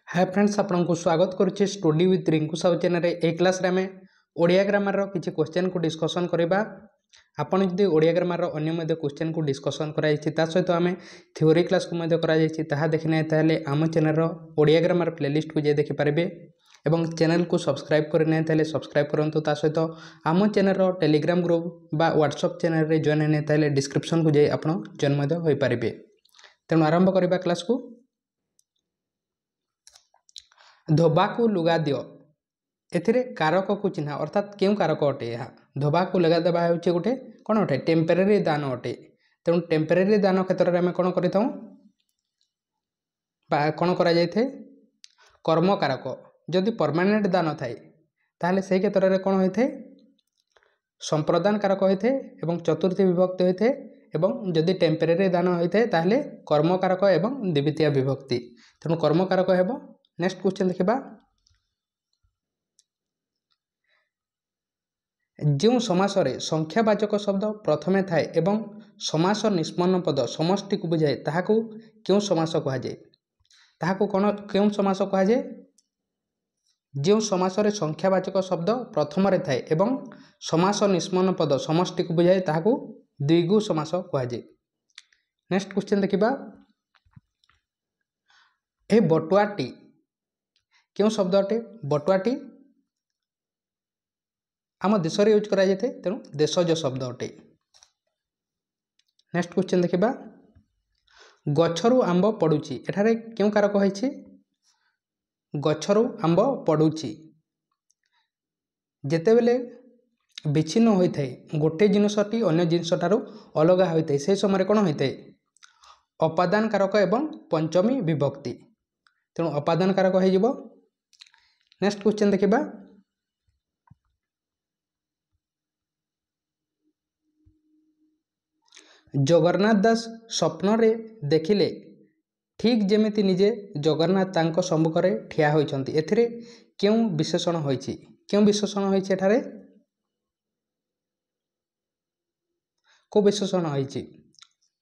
हाय friends आपको स्वागत करुच्चे study with Rinku Sahu channel ए क्लास रे आमे ओडिया ग्रामर रो किछि क्वेश्चन को डिस्कशन करबा। आपण जदि ओडिया ग्रामर रो अन्य मध्ये क्वेश्चन को डिस्कशन कराई छि ता सहित आमे थ्योरी क्लास को मध्ये कराई छि ताहा देखने ताले आम चैनल रो ओडिया ग्रामर प्लेलिस्ट को जे देखि पारबे एवं चैनल को सब्सक्राइब करने ताले सब्सक्राइब करंतु ता सहित आम चैनल रो टेलीग्राम ग्रुप बा व्हाट्सएप चैनल रे जॉइन ने ताले डिस्क्रिप्शन को जे आपण जॉइन मध्ये होई पारबे। तेणु आरंभ करबा क्लास को। धोबाकू लुगा दियो एथिरे कारक को चिन्ह अर्थात क्यों कारक अटे यह धोबाकू लुगा देवा होचे गोटे कौन अटे टेम्परेरी दान अटे। तेणु टेम्परेरी दान क्षेत्र में आम कौन करिथाउ कौन करा जायथे कर्म कारक। जदि परमानेंट दान थाए ताहले से क्षेत्र में कौन होइथे संप्रदान कारक होइथे एवं चतुर्थी विभक्ति होइथे एवं जदि टेम्परेरी दान होइथे ताहले कर्म कारक एवं द्वितीय विभक्ति। तेणु कर्म कारक हेबो। नेक्स्ट क्वेश्चन देखिबा। जो समास रे संख्यावाचक शब्द प्रथमे थाए एवं समास निष्पन्न पद समष्टि को बुझाए ताहाकू क्यों समास कहा जाए। ताहाकू कोन क्यों समास कहा जाए। जो समास रे संख्यावाचक शब्द प्रथम रे थाए एवं समास निष्पन्न पद समष्टि को बुझाए ताहाकू द्विगु समास कहा जाए। नेक्स्ट क्वेश्चन देखिबा। ए बटुआटी क्यों शब्द अटे। बटुआटी आम देश रे यूज करा जाते तेणु देशज शब्द अटे। नेक्स्ट क्वेश्चन देखिबा। गछरु आंब पड़ुची एठारे क्यों कारक होइछि। गछरु आंब पड़ुची जेतेबेले विच्छिन्न होइथाय गोटे जिनसटी अन्य जिनसटारु अलगा होइथाय से समय कोन होइथाय अपादान कारक एवं पंचमी विभक्ति। तेणु अपादान कारक हो जिवो। नेक्स्ट क्वेश्चन देखिबा। जगन्नाथ दास स्वप्न रे देखिले ठीक जेमिति निजे जगन्नाथ तांको सम्मुख रे ठिया होइछंती एथिरे क्यों विशेषण होइछि। क्यों विशेषण होइछि एठारे को विशेषण होइछि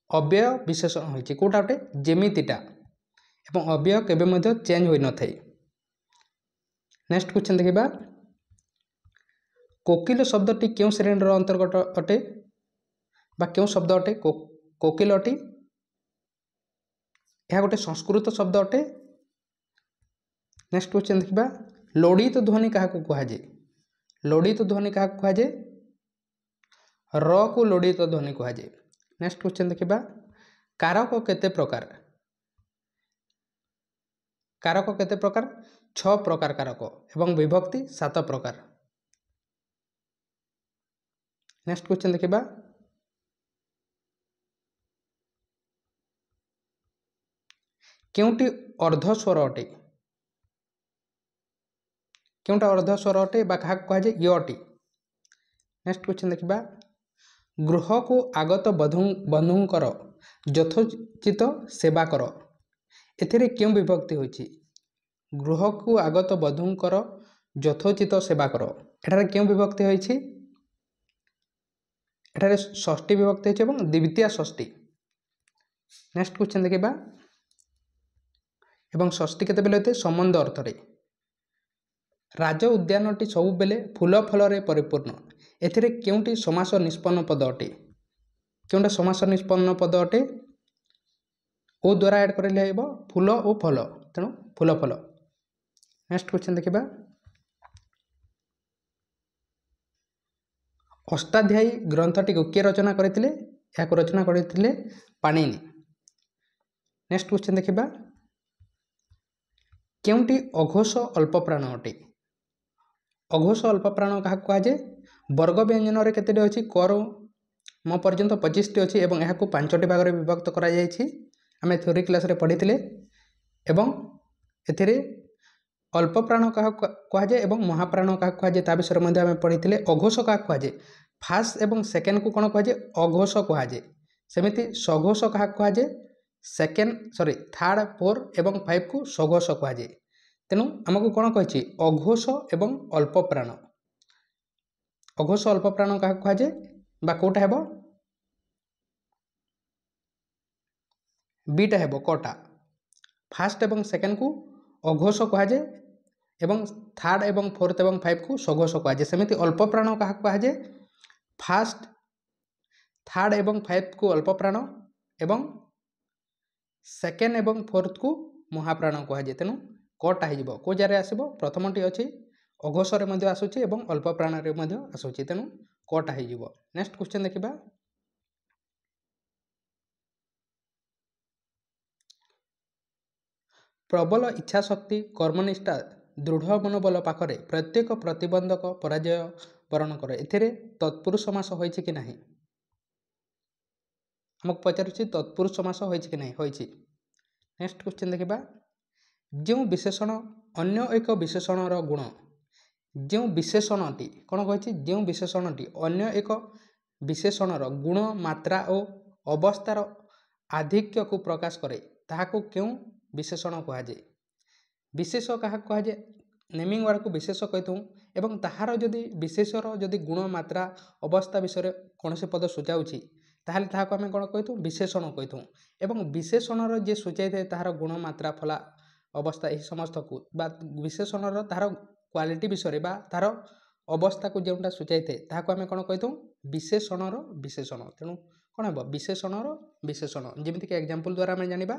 अव्यय विशेषण होइछि कोटा उठे जेमितिटा एवं अव्यय केबे मध्ये चेंज होई न थाई। नेक्स्ट क्वेश्चन देखिबा। कोकिल शब्दटी क्यों श्रेणी अंतर्गत अटे बा क्यों शब्द अटे कोकिलटी यह गोटे संस्कृत शब्द अटे। नेक्स्ट क्वेश्चन देखिबा। लोड़ित ध्वनि क्या कहा जाए। लोड़ित ध्वनि क्या कहा जाए र को लोड़ित ध्वनि कहा जाए। नेक्स्ट क्वेश्चन देखिबा। कारक केते प्रकार। कारक केते प्रकार 6 प्रकार कारक एवं विभक्ति 7 प्रकार। नेक्स्ट क्वेश्चन देखिबा। क्योंटी अर्धस्वर अटे क्योंटा अर्धस्वर अटे बा क्या कहा जाए यटी। नेक्स्ट क्वेश्चन देखिबा। गृह को आगत बंधुंकर यथोचित सेवा कर एथिरे क्यों विभक्ति होइछि। गृह को आगत बंधुंकर यथोचित सेवा कर एठारे क्यों विभक्ति होइछि एठारे षष्ठी विभक्ति होइछि एवं द्वितीय षष्ठी। नेक्स्ट क्वेश्चन देखिबा। एवं षष्ठी केतेबेले होते संबंध अर्थ रे। राज उद्यानटी सबु बेले फूल फल रे परिपूर्ण एथिरे क्योंटी समास निष्पन्न पद अटे। क्योंटा समास निष्पन्न पद अटे ओ द्वारा ऐड करले हेबो फूल ओ फल तेणु फूल फल। नेक्स्ट क्वेश्चन देखिबा। अष्टाध्यायी ग्रंथटी को किए रचना करथिले या को रचना करथिले पाणिनि। नेक्स्ट क्वेश्चन देखिबा। क्योंटी अघोष अल्प प्राण अटे। अघोष अल्प प्राण क्या कहा जाए वर्ग व्यंजन रे केतेटी अछि कर म पर्यंत 25 टी अछि एवं यह को 5टी भाग रे विभक्त करा जायछि आमे थ्योरी क्लास रे पढ़िथिले एवं एथिरे अल्प प्राण क्या कहा जाए एवं महाप्राण क्या कहा जाए ता विषय मध्ये आमे पढ़िथिले। अघोष क्या कहा जाए फास्ट एवं सेकेंड को कौन कहा जाए अघोष कहा जाए सेमिति सघोष क्या कहा जाए सेकेंड थर्ड 4 एवं 5 को सघोष कहा जाए। तेणु आमको कौन कही अघोष एवं अल्प प्राण। अघोष अल्प प्राण क्या कहा जाए बा कोटा हेबो बीटा हेबो कोटा फास्ट एवं सेकेंड को ଅଘୋଷ କୁହାଯାଏ ଏବଂ ଥାର୍ଡ଼ ଏବଂ ଫୋର୍ଥ ଏବଂ ଫାଇଭକୁ ସଘୋଷ କୁହାଯାଏ। ସେମିତି ଅଳ୍ପ ପ୍ରାଣ କାହାକୁ କୁହାଯାଏ? ଫାର୍ଷ୍ଟ, ଥାର୍ଡ଼ ଏବଂ ଫାଇଭକୁ ଅଳ୍ପ ପ୍ରାଣ ଏବଂ ସେକେଣ୍ଡ ଏବଂ ଫୋର୍ଥକୁ ମହାପ୍ରାଣ କୁହାଯାଏ। ତେଣୁ କଟା ହେଇଯିବ। କେଉଁ ଜାଗାରେ ଆସିବ? ପ୍ରଥମଟି ଅଛି ଅଘୋଷରେ ମଧ୍ୟ ଆସୁଛି ଏବଂ ଅଳ୍ପ ପ୍ରାଣରେ ମଧ୍ୟ ଆସୁଛି। ତେଣୁ କଟା ହେଇଯିବ। ନେକ୍ସଟ କ୍ୱେଶ୍ଚନ୍ ଦେଖିବା। ପ୍ରବଳ ଇଚ୍ଛାଶକ୍ତି, କର୍ମନିଷ୍ଠା, ଦୃଢ଼ ମନୋବଳ ପାଖରେ ପ୍ରତ୍ୟେକ ପ୍ରତିବନ୍ଧକ ପରାଜୟ ବରଣ କରେ। ଏଥିରେ ତତ୍ପୁରୁଷ ସମାସ ହୋଇଛି କି ନାହିଁ? ଆମକୁ ପଚାରୁଛି ତତ୍ପୁରୁଷ ସମାସ ହୋଇଛି କି ନାହିଁ? ହୋଇଛି। ନେକ୍ସଟ କ୍ୱେଶ୍ଚନ୍ ଦେଖିବା। ଯେଉଁ ବିଶେଷଣ ଅନ୍ୟ ଏକ ବିଶେଷଣର ଗୁଣ, ଯେଉଁ ବିଶେଷଣଟି କ'ଣ କହିଛି? ଯେଉଁ ବିଶେଷଣଟି ଅନ୍ୟ ଏକ ବିଶେଷଣର ଗୁଣ, ମାତ୍ରା ଓ ଅବସ୍ଥାର ଆଧିକ୍ୟକୁ ପ୍ରକାଶ କରେ ତାହାକୁ କେଉଁ ବିଶେଷଣ କୁହାଯାଏ? ବିଶେଷ କାହାକୁ କୁହାଯାଏ? ନେମିଂ ୱାର୍ଡ଼କୁ ବିଶେଷ କହିଥାଉ ଏବଂ ତାହାର ଯଦି ବିଶେଷର ଯଦି ଗୁଣ, ମାତ୍ରା, ଅବସ୍ଥା ବିଷୟରେ କୌଣସି ପଦ ସୂଚାଉଛି ତାହେଲେ ତାହାକୁ ଆମେ କ'ଣ କହିଥାଉ? ବିଶେଷଣ କହିଥାଉ। ଏବଂ ବିଶେଷଣର ଯିଏ ସୂଚାଇଥାଏ ତାହାର ଗୁଣ, ମାତ୍ରା, ଫଲା, ଅବସ୍ଥା ଏହି ସମସ୍ତକୁ ବା ବିଶେଷଣର ତାହାର କ୍ୱାଲିଟି ବିଷୟରେ ବା ତାହାର ଅବସ୍ଥାକୁ ଯେଉଁଟା ସୂଚାଇଥାଏ ତାହାକୁ ଆମେ କ'ଣ କହିଥାଉ? ବିଶେଷଣର ବିଶେଷଣ। ତେଣୁ କ'ଣ ହେବ? ବିଶେଷଣର ବିଶେଷଣ। ଯେମିତିକି ଏକ୍ଜାମ୍ପଲ୍ ଦ୍ୱାରା ଆମେ ଜାଣିବା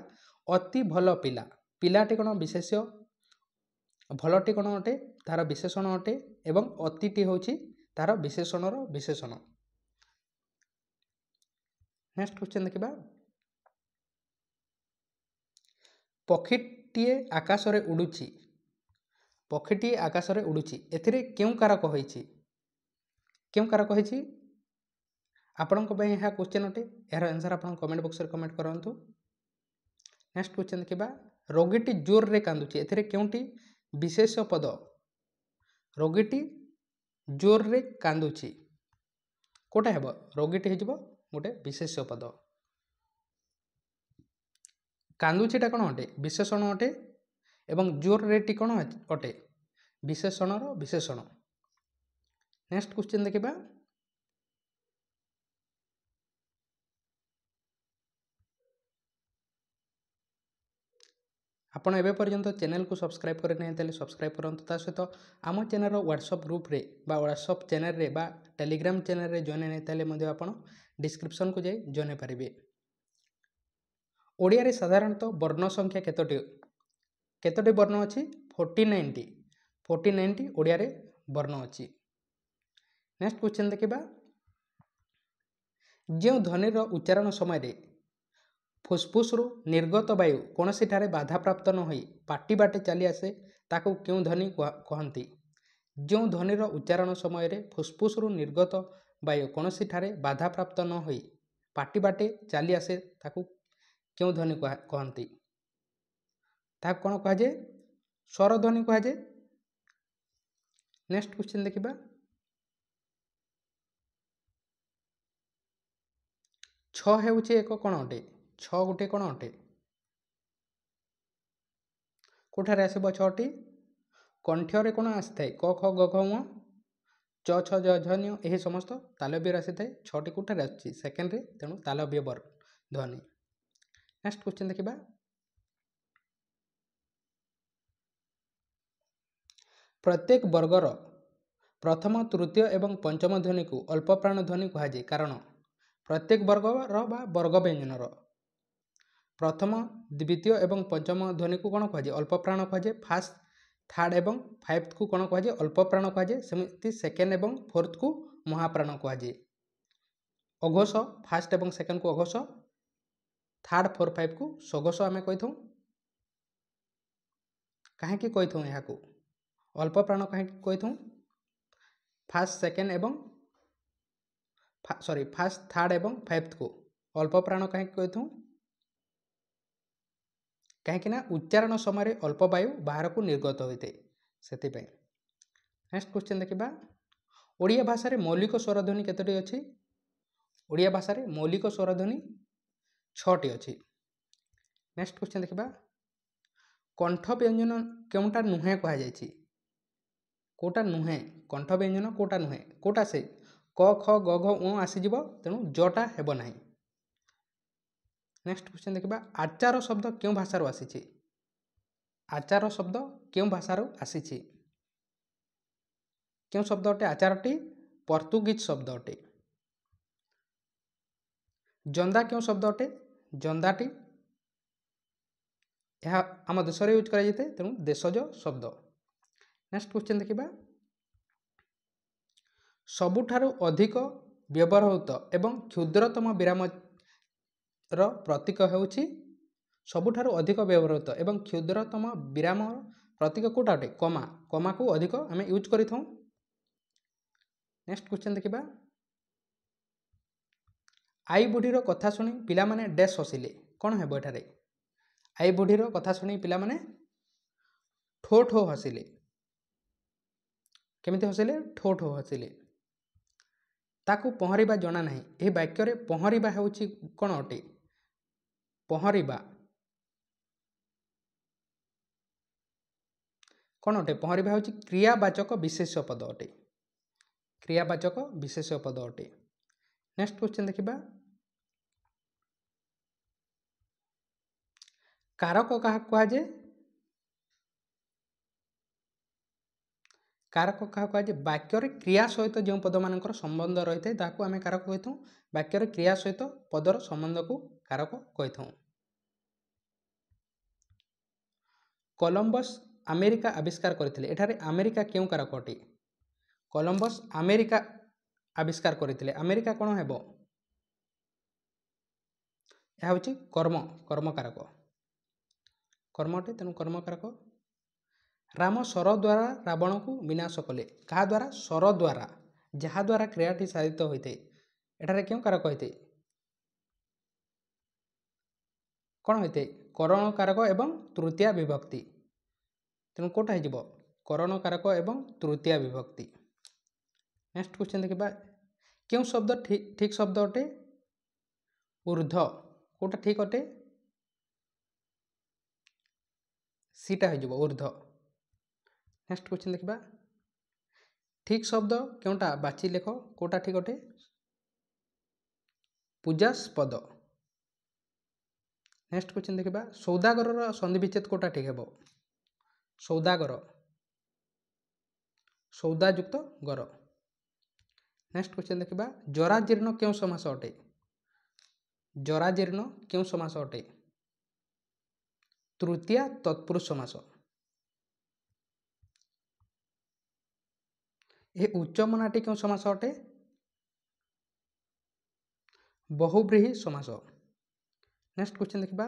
ଅତି ଭଲ ପିଲା। ପିଲାଟି କ'ଣ ବିଶେଷ୍ୟ, ଭଲଟି କ'ଣ ଅଟେ? ତାହାର ବିଶେଷଣ ଅଟେ ଏବଂ ଅତିଟି ହେଉଛି ତାହାର ବିଶେଷଣର ବିଶେଷଣ। ନେକ୍ସଟ କ୍ୱେଶ୍ଚନ୍ ଦେଖିବା। ପକ୍ଷୀଟିଏ ଆକାଶରେ ଉଡ଼ୁଛି। ପକ୍ଷୀଟିଏ ଆକାଶରେ ଉଡ଼ୁଛି। ଏଥିରେ କେଉଁ କାରକ ହୋଇଛି? କେଉଁ କାରକ ହୋଇଛି? ଆପଣଙ୍କ ପାଇଁ ଏହା କ୍ୱେଶ୍ଚନ୍ ଅଟେ। ଏହାର ଆନ୍ସର୍ ଆପଣ କମେଣ୍ଟ ବକ୍ସରେ କମେଣ୍ଟ କରନ୍ତୁ। ନେକ୍ସଟ କ୍ୱେଶ୍ଚନ୍ ଦେଖିବା। ରୋଗୀଟି ଜୋରରେ କାନ୍ଦୁଛି। ଏଥିରେ କେଉଁଟି ବିଶେଷ ପଦ? ରୋଗୀଟି ଜୋରରେ କାନ୍ଦୁଛି। କେଉଁଟା ହେବ? ରୋଗୀଟି ହେଇଯିବ ଗୋଟେ ବିଶେଷ ପଦ। କାନ୍ଦୁଛିଟା କ'ଣ ଅଟେ? ବିଶେଷଣ ଅଟେ ଏବଂ ଜୋରରେଟି କ'ଣ ଅଟେ? ବିଶେଷଣର ବିଶେଷଣ। ନେକ୍ସଟ କ୍ୱେଶ୍ଚନ୍ ଦେଖିବା। ଆପଣ ଏବେ ପର୍ଯ୍ୟନ୍ତ ଚ୍ୟାନେଲକୁ ସବସ୍କ୍ରାଇବ୍ କରିନାହିଁ ତାହେଲେ ସବସ୍କ୍ରାଇବ୍ କରନ୍ତୁ। ତା ସହିତ ଆମ ଚ୍ୟାନେଲର ହ୍ୱାଟ୍ସଆପ୍ ଗ୍ରୁପ୍ରେ ବା ହ୍ୱାଟ୍ସଆପ୍ ଚ୍ୟାନେଲରେ ବା ଟେଲିଗ୍ରାମ ଚ୍ୟାନେଲରେ ଜଏନ୍ ନାହିଁ ତାହେଲେ ମଧ୍ୟ ଆପଣ ଡିସ୍କ୍ରିପ୍ସନକୁ ଯାଇ ଜଏନ୍ ହେଇପାରିବେ। ଓଡ଼ିଆରେ ସାଧାରଣତଃ ବର୍ଣ୍ଣ ସଂଖ୍ୟା କେତୋଟି ବର୍ଣ୍ଣ ଅଛି? 49ଟି। 49ଟି ଓଡ଼ିଆରେ ବର୍ଣ୍ଣ ଅଛି। ନେକ୍ସଟ କ୍ୱେଶ୍ଚନ୍ ଦେଖିବା। ଯେଉଁ ଧ୍ୱନିର ଉଚ୍ଚାରଣ ସମୟରେ ଫୁସ୍ଫୁସ୍ରୁ ନିର୍ଗତ ବାୟୁ କୌଣସିଠାରେ ବାଧାପ୍ରାପ୍ତ ନ ହୋଇ ପାଟି ବାଟେ ଚାଲି ଆସେ ତାକୁ କେଉଁ ଧ୍ୱନି କହନ୍ତି? ଯେଉଁ ଧ୍ୱନିର ଉଚ୍ଚାରଣ ସମୟରେ ଫୁସ୍ଫୁସ୍ରୁ ନିର୍ଗତ ବାୟୁ କୌଣସିଠାରେ ବାଧାପ୍ରାପ୍ତ ନ ହୋଇ ପାଟି ବାଟେ ଚାଲି ଆସେ ତାକୁ କେଉଁ ଧ୍ୱନି କହନ୍ତି? ତାହାକୁ କ'ଣ କୁହାଯାଏ? ସ୍ୱର ଧ୍ୱନି କୁହାଯାଏ। ନେକ୍ସଟ କ୍ୱେଶ୍ଚନ୍ ଦେଖିବା। ଛ ହେଉଛି ଏକ କ'ଣ ଅଟେ? ଛ ଗୋଟିଏ କ'ଣ ଅଟେ? କେଉଁଠାରେ ଆସିବ ଛଟି? କଣ୍ଠରେ କ'ଣ ଆସିଥାଏ? କ, ଖ, ଗ, ଘ, ଙ, ଚ, ଛ, ଜ, ଝ, ଞ ଏହି ସମସ୍ତ ତାଲବ୍ୟରେ ଆସିଥାଏ। ଛଟି କେଉଁଠାରେ ଆସୁଛି? ସେକେଣ୍ଡରେ। ତେଣୁ ତାଲବ୍ୟ ଧ୍ୱନି। ନେକ୍ସଟ କ୍ୱେଶ୍ଚନ୍ ଦେଖିବା। ପ୍ରତ୍ୟେକ ବର୍ଗର ପ୍ରଥମ, ତୃତୀୟ ଏବଂ ପଞ୍ଚମ ଧ୍ୱନିକୁ ଅଳ୍ପପ୍ରାଣ ଧ୍ୱନି କୁହାଯାଏ। କାରଣ ପ୍ରତ୍ୟେକ ବର୍ଗର ବା ବର୍ଗ ବ୍ୟଞ୍ଜନର ପ୍ରଥମ, ଦ୍ୱିତୀୟ ଏବଂ ପଞ୍ଚମ ଧ୍ୱନିକୁ କ'ଣ କୁହାଯାଏ? ଅଳ୍ପପ୍ରାଣ କୁହାଯାଏ। ଫାର୍ଷ୍ଟ, ଥାର୍ଡ଼ ଏବଂ ଫାଇଭ୍ଥକୁ କ'ଣ କୁହାଯାଏ? ଅଳ୍ପପ୍ରାଣ କୁହାଯାଏ। ସେମିତି ସେକେଣ୍ଡ ଏବଂ ଫୋର୍ଥକୁ ମହାପ୍ରାଣ କୁହାଯାଏ। ଅଘୋଷ, ଫାର୍ଷ୍ଟ ଏବଂ ସେକେଣ୍ଡକୁ ଅଘୋଷ, ଥାର୍ଡ଼, ଫୋର୍, ଫାଇଭକୁ ସଘୋଷ ଆମେ କହିଥାଉ। କାହିଁକି କହିଥାଉ ଏହାକୁ? ଅଳ୍ପପ୍ରାଣ କାହିଁକି କହିଥାଉ? ଫାର୍ଷ୍ଟ, ସେକେଣ୍ଡ ଏବଂ ଫାର୍ଷ୍ଟ, ଥାର୍ଡ଼ ଏବଂ ଫାଇଭ୍ଥକୁ ଅଳ୍ପପ୍ରାଣ କାହିଁକି କହିଥାଉ? କାହିଁକି ନା ଉଚ୍ଚାରଣ ସମୟରେ ଅଳ୍ପ ବାୟୁ ବାହାରକୁ ନିର୍ଗତ ହୋଇଥାଏ ସେଥିପାଇଁ। ନେକ୍ସଟ କ୍ୱେଶ୍ଚନ୍ ଦେଖିବା। ଓଡ଼ିଆ ଭାଷାରେ ମୌଳିକ ସ୍ୱରଧ୍ୱନି କେତୋଟି ଅଛି? ଓଡ଼ିଆ ଭାଷାରେ ମୌଳିକ ସ୍ୱରଧ୍ୱନି 6ଟି ଅଛି। ନେକ୍ସଟ କ୍ୱେଶ୍ଚନ୍ ଦେଖିବା। କଣ୍ଠ ବ୍ୟଞ୍ଜନ କେଉଁଟା ନୁହେଁ କୁହାଯାଇଛି? କେଉଁଟା ନୁହେଁ? କଣ୍ଠ ବ୍ୟଞ୍ଜନ କେଉଁଟା ନୁହେଁ? କେଉଁଟା ସେ? କ, ଖ, ଗ, ଘ, ଙ ଆସିଯିବ। ତେଣୁ ଜଟା ହେବ ନାହିଁ। ନେକ୍ସଟ କ୍ୱେଶ୍ଚନ୍ ଦେଖିବା। ଆଚାର ଶବ୍ଦ କେଉଁ ଭାଷାରୁ ଆସିଛି? आचार शब्द क्यों भाषारू आसीछि क्यों शब्द अटे आचारटी पोर्तुगीज शब्द अटे जंदा क्यों शब्द अटे जंदाटी यह आम देश में यूज कराइए तेणु देशज शब्द नेक्स्ट क्वेश्चन देखिबा सबुठारु अधिक व्यवहृत एवं क्षुद्रतम विराम ର ପ୍ରତୀକ ହେଉଛି ସବୁଠାରୁ ଅଧିକ ବ୍ୟବହୃତ ଏବଂ କ୍ଷୁଦ୍ରତମ ବିରାମ ପ୍ରତୀକ କୋଉଟା ଅଟେ କମା କମାକୁ ଅଧିକ ଆମେ ୟୁଜ୍ କରିଥାଉ ନେକ୍ସଟ କ୍वेଶ୍ଚन ଦେଖିବା ଆଇ ବୁଢ଼ୀର କଥା ଶୁଣି ପିଲାମାନେ ଡ୍ୟାସ୍ ହସିଲେ କ'ଣ ହେବ ଏଠାରେ ଆଇ ବୁଢ଼ୀର କଥା ଶୁଣି ପିଲାମାନେ ଠୋ ଠୋ ହସିଲେ କେମିତି ହସିଲେ ଠୋ ଠୋ ହସିଲେ ତାକୁ ପହଁରିବା ଜଣା ନାହିଁ ଏହି ବାକ୍ୟରେ ପହଁରିବା ହେଉଛି କ'ଣ ଅଟେ ପହଁରିବା କ'ଣ ଅଟେ ପହଁରିବା ହେଉଛି କ୍ରିୟାବାଚକ ବିଶେଷ୍ୟ ପଦ ଅଟେ କ୍ରିୟାବାଚକ ବିଶେଷ୍ୟ ପଦ ଅଟେ ନେକ୍ସଟ କ୍वेଶ୍ଚନ ଦେଖିବା कारक କାହାକୁ କୁହାଯାଏ कारक କାହାକୁ କୁହାଯାଏ ବାକ୍ୟରେ କ୍ରିୟା ସହିତ ଯେଉଁ ପଦମାନଙ୍କର ସମ୍ବନ୍ଧ ରହିଥାଏ ତାହାକୁ ଆମେ कारक କହିଥାଉ ବାକ୍ୟରେ କ୍ରିୟା ସହିତ ପଦର ସମ୍ବନ୍ଧକୁ कारक କହିଥାଉ कोलंबस अमेरिका आविष्कार करथिले एठारे अमेरिका क्यों कारक अटे कोलंबस अमेरिका आविष्कार करथिले अमेरिका कोन हेबो यह होची कर्म कर्म कारक कर्म अटे तेनु कर्म कारक राम सर द्वारा रावण को विनाश कले कहा द्वारा सर द्वारा जहा द्वारा क्रियाटी साधित होइते एठारे क्यों कारक होइते कौन होते करण कारक एवं तृतीया विभक्ति तेणु कौटा हो करण कारक एवं तृतीया विभक्ति नेक्स्ट क्वेश्चन देखिबा क्यों शब्द ठीक शब्द अटे ऊर्ध्व कौटा ठीक अटे सीटा हो ऊर्ध्व नेक्स्ट क्वेश्चन देखिबा ठीक शब्द क्योंटा बाची लेख कौटा ठीक अटे पूजास्पद नेक्स्ट क्वेश्चन देखिबा सौदागर संधि विच्छेद कोटा ठीक है सौदागर सौदायुक्त गर नेक्स्ट क्वेश्चन देखिबा जराजीर्ण क्यों समास अटे जराजीर्ण क्यों समास अटे तृतीया तत्पुरुष समास ये उच्चमनाटी क्यों समास अटे बहुव्रीहि समास नेक्स्ट क्वेश्चन देखिबा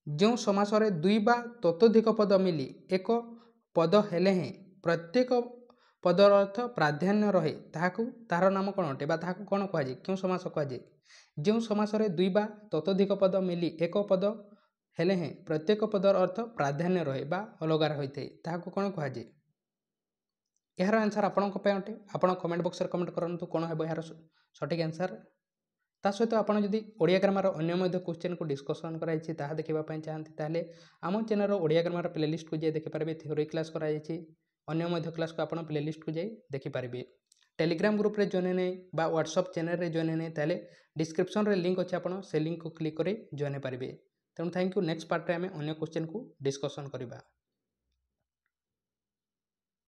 जो समासरे दुई बा ततोधिक पद मिली एक पद हेले हैं प्रत्येक पदर अर्थ प्राधान्य रहे तार नाम कौन अटे ताकू कौन कहुए क्यों समास कहुए जो समासरे दुई बा ततोधिक पद मिली एक पद हेले हैं प्रत्येक पदर अर्थ प्राधान्य रहे बा अलग रही ताकू कौन कहुए यार आंसर आपंक अटे आपण कमेंट बॉक्स रे कमेंट करंतु कौन है यार सठिक आंसर ता सहित आपड़ जदि ओडिया ग्रामर अन्य क्वेश्चन को डिस्कसन कराई देखा चाहती ताले आम चैनल ओडिया ग्रामर प्लेलिस्ट को जाए देखिपारे थ्योरी क्लास कराई अन्य क्लास को आप प्लेलिस्ट को जाए देखिपारे टेलीग्राम ग्रुप रे जॉइन नहीं बा व्हाट्सएप चैनल रे जॉइन नहीं ताले डिस्क्रिप्शन रे लिंक अच्छे आप से लिंक को क्लिक कर जॉइन पारे तेणु थैंक यू नेक्स्ट पार्ट में आम अन्य क्वेश्चन को डिस्कसन करवा।